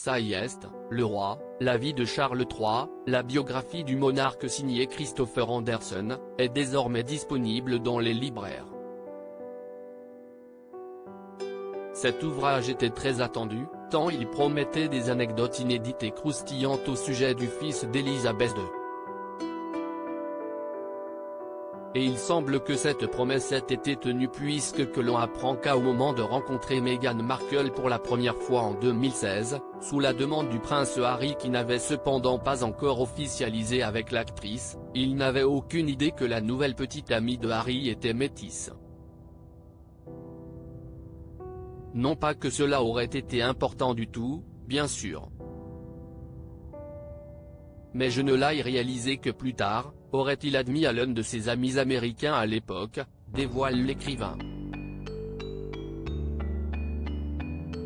Ça y est, le roi, la vie de Charles III, la biographie du monarque signée Christopher Anderson, est désormais disponible dans les libraires. Cet ouvrage était très attendu, tant il promettait des anecdotes inédites et croustillantes au sujet du fils d'Élisabeth II. Et il semble que cette promesse ait été tenue puisque l'on apprend qu'au moment de rencontrer Meghan Markle pour la première fois en 2016, sous la demande du prince Harry qui n'avait cependant pas encore officialisé avec l'actrice, il n'avait aucune idée que la nouvelle petite amie de Harry était métisse. Non pas que cela aurait été important du tout, bien sûr. Mais je ne l'ai réalisé que plus tard, aurait-il admis à l'un de ses amis américains à l'époque, dévoile l'écrivain.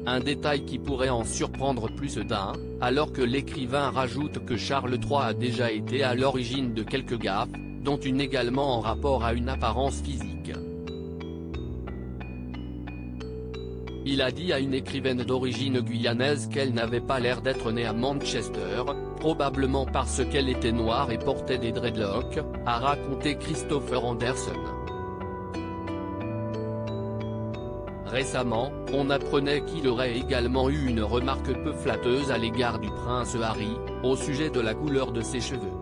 Un détail qui pourrait en surprendre plus d'un, alors que l'écrivain rajoute que Charles III a déjà été à l'origine de quelques gaffes, dont une également en rapport à une apparence physique. Il a dit à une écrivaine d'origine guyanaise qu'elle n'avait pas l'air d'être née à Manchester, probablement parce qu'elle était noire et portait des dreadlocks, a raconté Christopher Anderson. Récemment, on apprenait qu'il aurait également eu une remarque peu flatteuse à l'égard du prince Harry, au sujet de la couleur de ses cheveux.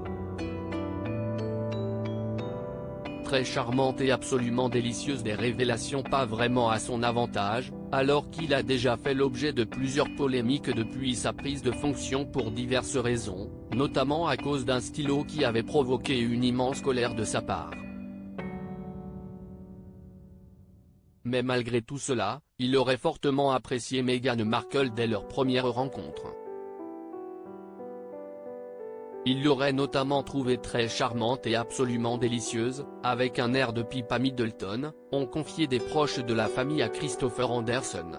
Très charmante et absolument délicieuse, des révélations pas vraiment à son avantage, alors qu'il a déjà fait l'objet de plusieurs polémiques depuis sa prise de fonction pour diverses raisons, notamment à cause d'un stylo qui avait provoqué une immense colère de sa part. Mais malgré tout cela, il aurait fortement apprécié Meghan Markle dès leur première rencontre. Il l'aurait notamment trouvée très charmante et absolument délicieuse, avec un air de Pippa Middleton, ont confié des proches de la famille à Christopher Anderson.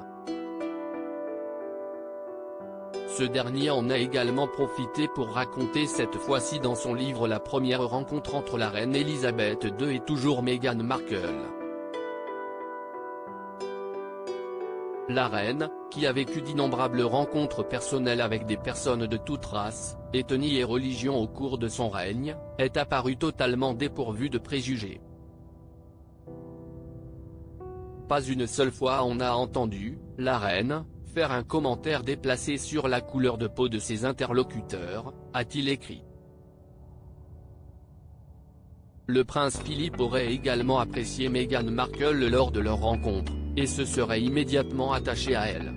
Ce dernier en a également profité pour raconter cette fois-ci dans son livre la première rencontre entre la reine Elisabeth II et toujours Meghan Markle. La reine, qui a vécu d'innombrables rencontres personnelles avec des personnes de toute race, ethnie et religion au cours de son règne, est apparue totalement dépourvue de préjugés. Pas une seule fois on a entendu, la reine, faire un commentaire déplacé sur la couleur de peau de ses interlocuteurs, a-t-il écrit. Le prince Philippe aurait également apprécié Meghan Markle lors de leur rencontre, et se serait immédiatement attaché à elle.